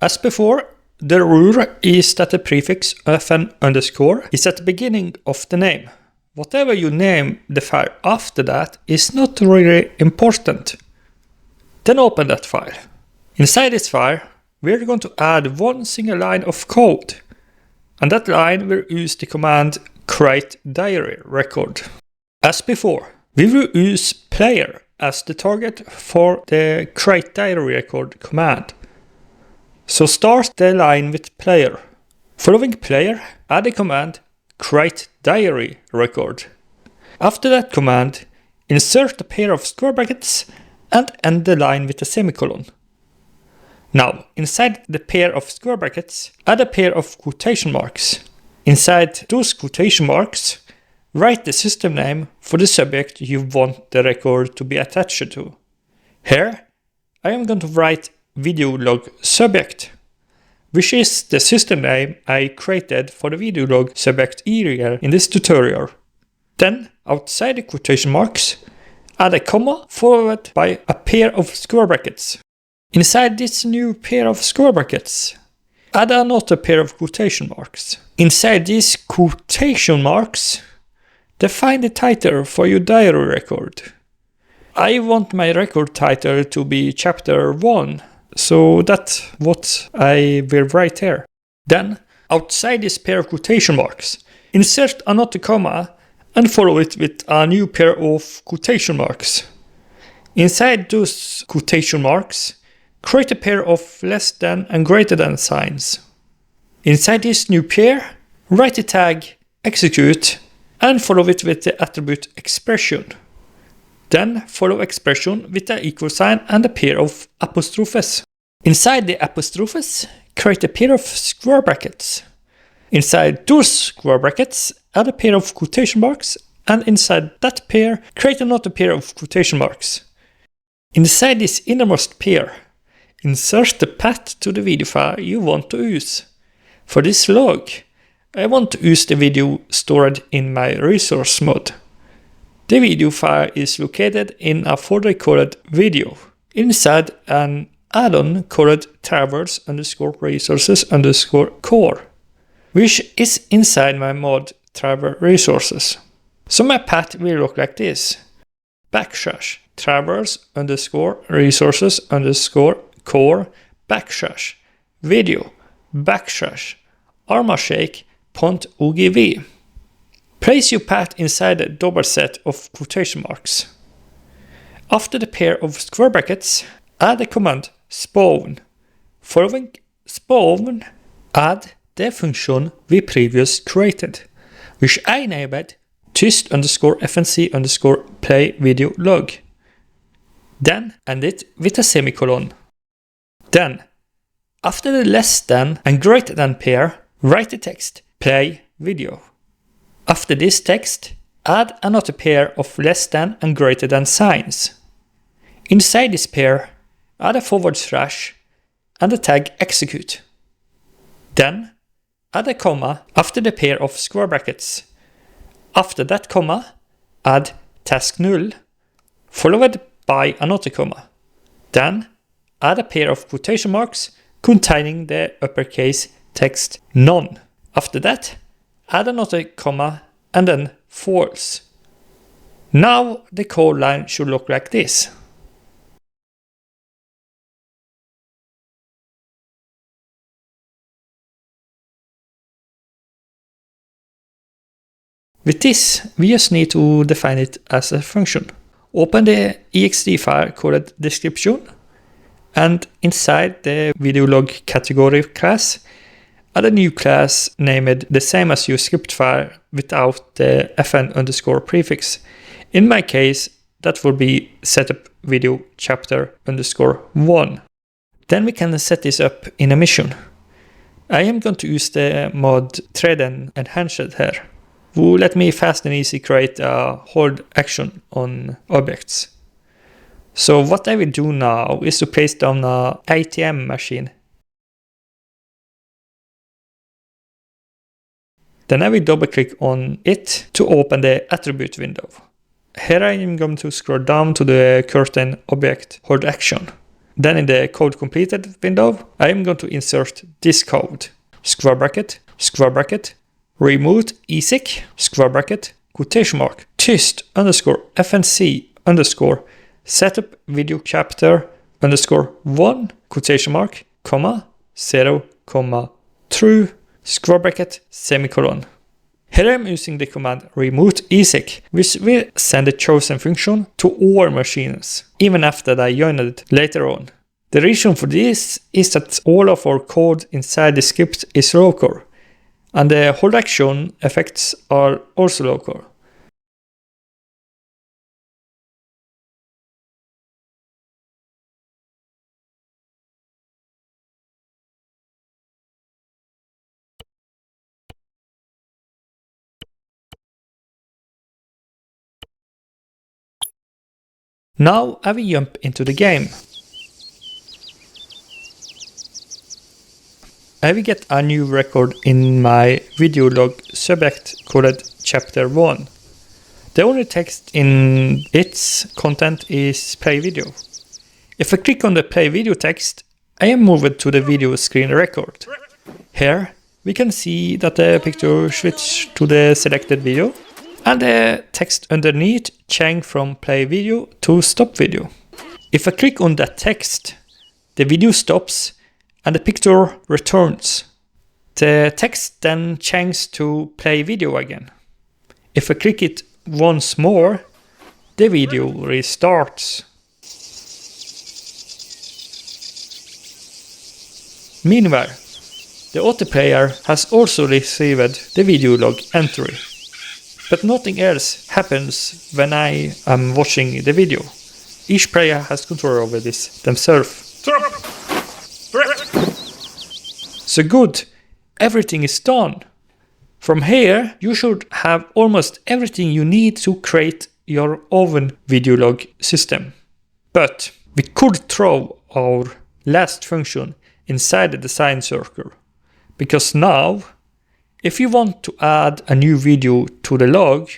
As before, the rule is that the prefix fn_ is at the beginning of the name. Whatever you name the file after that is not really important. Then open that file. Inside this file, we're going to add one single line of code. And that line will use the command createDiaryRecord. As before, we will use player as the target for the createDiaryRecord command. So start the line with player. Following player, add the command createDiaryRecord. After that command, insert a pair of square brackets and end the line with a semicolon. Now, inside the pair of square brackets, add a pair of quotation marks. Inside those quotation marks, write the system name for the subject you want the record to be attached to. Here, I am going to write video log subject, which is the system name I created for the video log subject earlier in this tutorial. Then, outside the quotation marks, add a comma followed by a pair of square brackets. Inside this new pair of square brackets, add another pair of quotation marks. Inside these quotation marks, define the title for your diary record. I want my record title to be chapter 1, so that's what I will write here. Then, outside this pair of quotation marks, insert another comma and follow it with a new pair of quotation marks. Inside those quotation marks, create a pair of less than and greater than signs. Inside this new pair, write the tag execute and follow it with the attribute expression. Then follow expression with the equal sign and a pair of apostrophes. Inside the apostrophes, create a pair of square brackets. Inside those square brackets, add a pair of quotation marks, and inside that pair, create another pair of quotation marks. Inside this innermost pair, insert the path to the video file you want to use. For this log, I want to use the video stored in my resource mod. The video file is located in a folder called video, inside an add-on called traverse_resources_core, which is inside my mod traverse resources. So my path will look like this: /traverse_resources_core /video /Arma shake.ogv. Place your path inside a double set of quotation marks. After the pair of square brackets, add the command spawn. Following spawn, add the function we previously created, which I named tyst_fnc_play video log. Then end it with a semicolon. Then, after the less than and greater than pair, write the text play video. After this text, add another pair of less than and greater than signs. Inside this pair, add a / and the tag execute. Then, add a comma after the pair of square brackets. After that comma, add task null, followed by another comma. Then, add a pair of quotation marks containing the uppercase text none. After that, add another comma and then false. Now the code line should look like this. With this, we just need to define it as a function. Open the ext file called description, and inside the video log category class, add a new class named the same as your script file without the fn_ prefix. In my case, that will be setup video chapter_1. Then we can set this up in a mission. I am going to use the mod thread and enhance it here. let me fast and easy create a hold action on objects. So what I will do now is to place down a ATM machine. Then I will double click on it to open the attribute window. Here I am going to scroll down to the curtain object hold action. Then in the code completed window, I am going to insert this code. Square bracket, remove ESIC, square bracket, quotation mark, tyst underscore FNC underscore setup video chapter underscore 1, quotation mark, comma, 0, comma, true, square bracket, semicolon. Here I'm using the command remove ESIC, which will send the chosen function to all machines, even after I joined it later on. The reason for this is that all of our code inside the script is local, and the hold action effects are also local. Now I will jump into the game. I will get a new record in my video log subject called chapter 1. The only text in its content is play video. If I click on the play video text, I am moved to the video screen record. Here we can see that the picture switched to the selected video, and the text underneath changed from play video to stop video. If I click on that text, the video stops and the picture returns. The text then changes to play video again. If I click it once more, the video restarts. Meanwhile, the autoplayer has also received the video log entry. But nothing else happens when I am watching the video. Each player has control over this themselves. So good, everything is done. From here, you should have almost everything you need to create your own video log system. But we could throw our last function inside the design circle. Because now, if you want to add a new video to the log,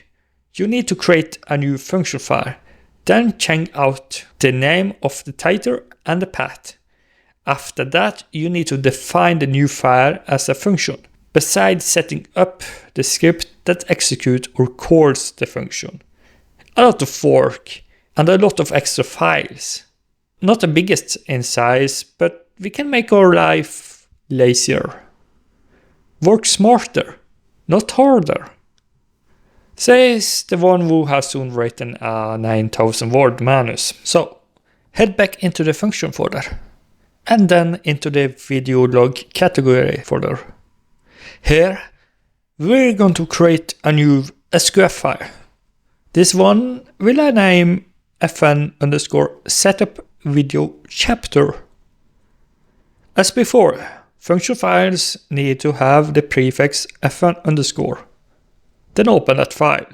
you need to create a new function file, then change out the name of the title and the path. After that, you need to define the new file as a function, besides setting up the script that executes or calls the function. A lot of work and a lot of extra files. Not the biggest in size, but we can make our life lazier. Work smarter, not harder, says the one who has soon written a 9,000 word manus. So, head back into the function folder, and then into the video log category folder. Here, we're going to create a new SQF file. This one will I name fn underscore setup video chapter. As before, function files need to have the prefix fn underscore. Then open that file.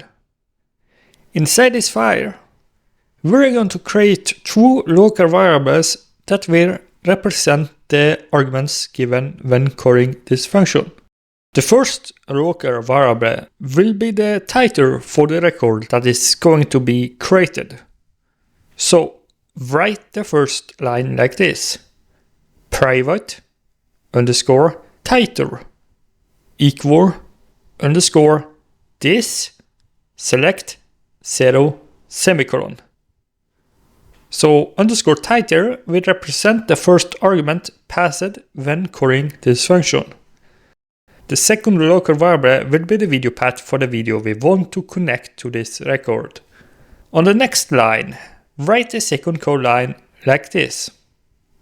Inside this file, we're going to create two local variables that will represent the arguments given when calling this function. The first local variable will be the title for the record that is going to be created. So write the first line like this: private underscore title equal underscore this select 0 semicolon. So underscore title will represent the first argument passed when calling this function. The second local variable will be the video path for the video we want to connect to this record. On the next line, write the second code line like this: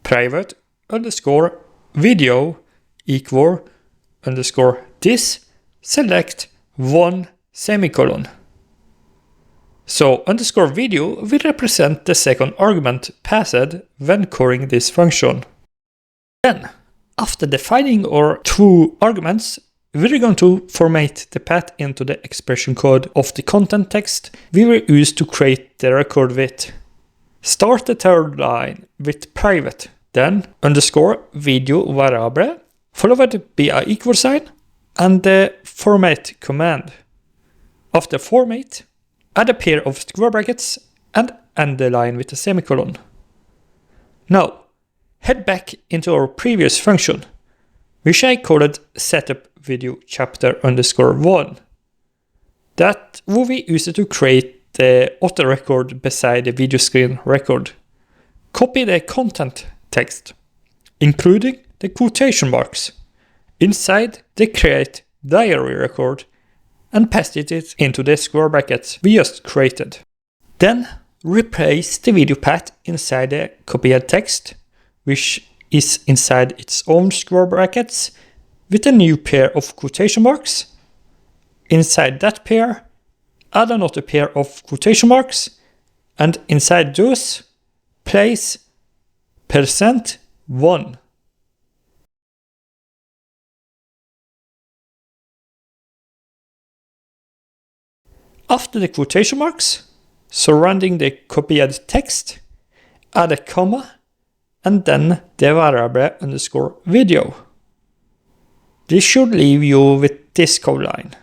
private underscore video equal underscore this select 1 semicolon. So underscore video will represent the second argument passed when calling this function. Then, after defining our two arguments, we're going to format the path into the expression code of the content text we will use to create the record with. Start the third line with private, then underscore video variable, followed by a equal sign, and the format command. After format, add a pair of square brackets and end the line with a semicolon. Now, head back into our previous function, which I called setup video chapter underscore 1. That will be used to create the auto record beside the video screen record. Copy the content text, including the quotation marks, inside the create diary record and paste it into the square brackets we just created. Then replace the video path inside the copied text, which is inside its own square brackets, with a new pair of quotation marks. Inside that pair, add another pair of quotation marks, and inside those, place %1. After the quotation marks, surrounding the copied text, add a comma, and then the variable underscore video. This should leave you with this code line.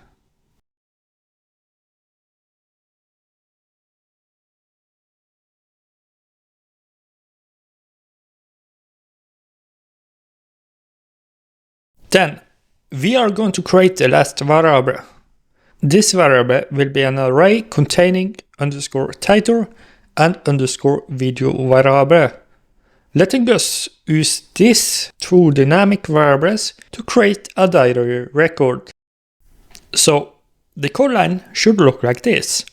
Then, we are going to create the last variable. This variable will be an array containing underscore title and underscore video variable, letting us use these two dynamic variables to create a diary record. So the code line should look like this: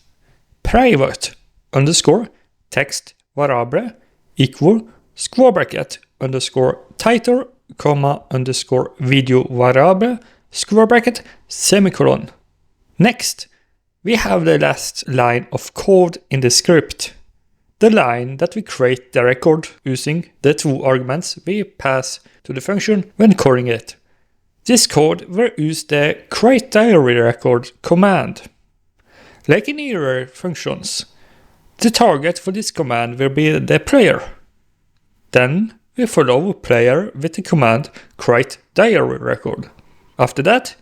private underscore text variable equal square bracket underscore title comma underscore video variable square bracket semicolon. Next, we have the last line of code in the script, the line that we create the record using the two arguments we pass to the function when calling it. This code will use the createDiaryRecord command. Like in other functions, the target for this command will be the player. Then we follow player with the command createDiaryRecord. After that,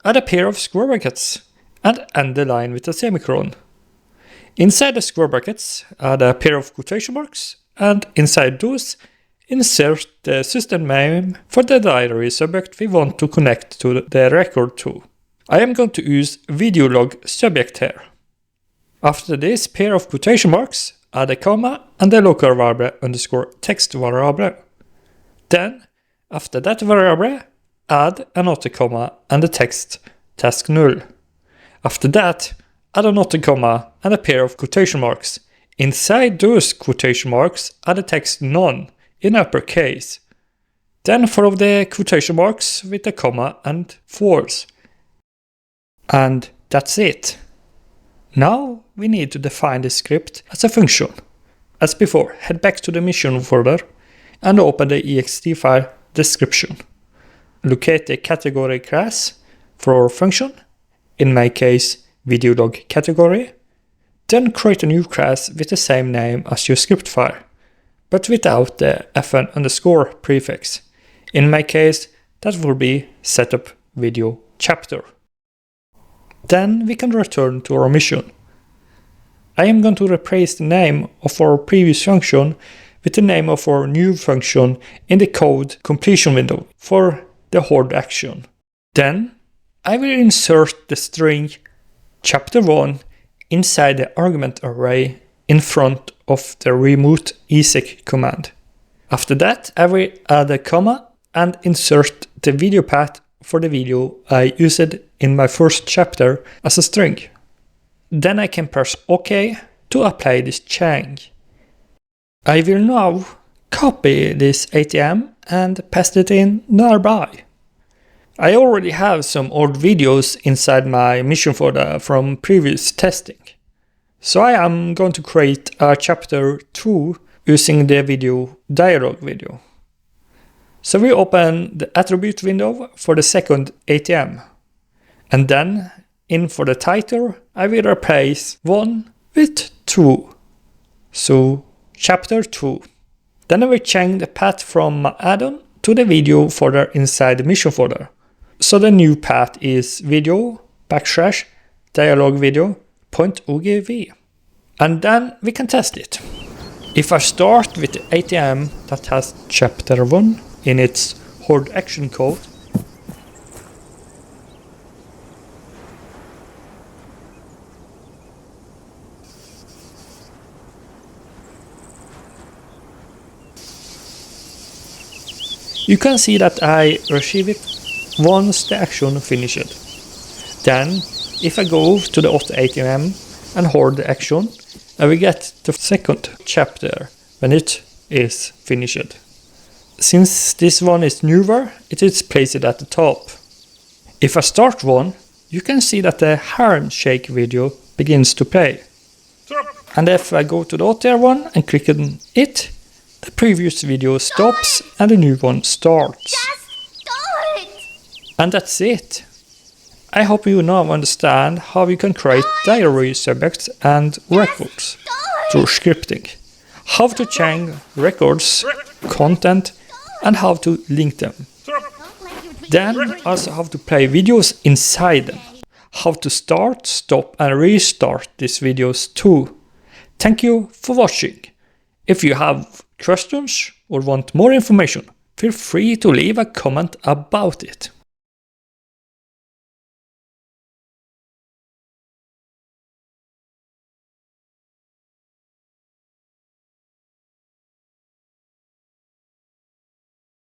add a pair of square brackets and end the line with a semicolon. Inside the square brackets, add a pair of quotation marks, and inside those, insert the system name for the diary subject we want to connect to the record to. I am going to use video log subject here. After this pair of quotation marks, add a comma and the local variable underscore text variable. Then, after that variable, add another comma and the text task null. After that, add another comma and a pair of quotation marks. Inside those quotation marks, add the text none in uppercase. Then follow the quotation marks with a comma and false. And that's it. Now we need to define the script as a function. As before, head back to the mission folder and open the ext file description. Locate the category class for our function, in my case video log category. Then create a new class with the same name as your script file, but without the fn underscore prefix. In my case, that will be setup video chapter. Then we can return to our mission. I am going to replace the name of our previous function with the name of our new function in the code completion window for the hold action. Then I will insert the string chapter 1 inside the argument array in front of the remote exec command. After that, I will add a comma and insert the video path for the video I used in my first chapter as a string. Then I can press OK to apply this change. I will now copy this ATM and paste it in nearby. I already have some old videos inside my mission folder from previous testing. So I am going to create a chapter 2 using the video dialog video. So we open the attribute window for the second ATM. And then, in for the title, I will replace 1 with 2. So, chapter 2. Then I will change the path from my add-on to the video folder inside the mission folder. So the new path is video_dialogvideo.ogv. And then we can test it. If I start with the ATM that has chapter 1 in its hold action code, you can see that I receive it once the action finished. Then, if I go to the auto ATM and hold the action, I will get the second chapter when it is finished. Since this one is newer, it is placed at the top. If I start one, you can see that the handshake video begins to play. And if I go to the other one and click on it, the previous video stops and the new one starts. Just do it! And that's it. I hope you now understand how you can create diary subjects and records through scripting, how to change records, content, and how to link them. Then also how to play videos inside them, how to start, stop and restart these videos too. Thank you for watching. If you have questions or want more information, feel free to leave a comment about it.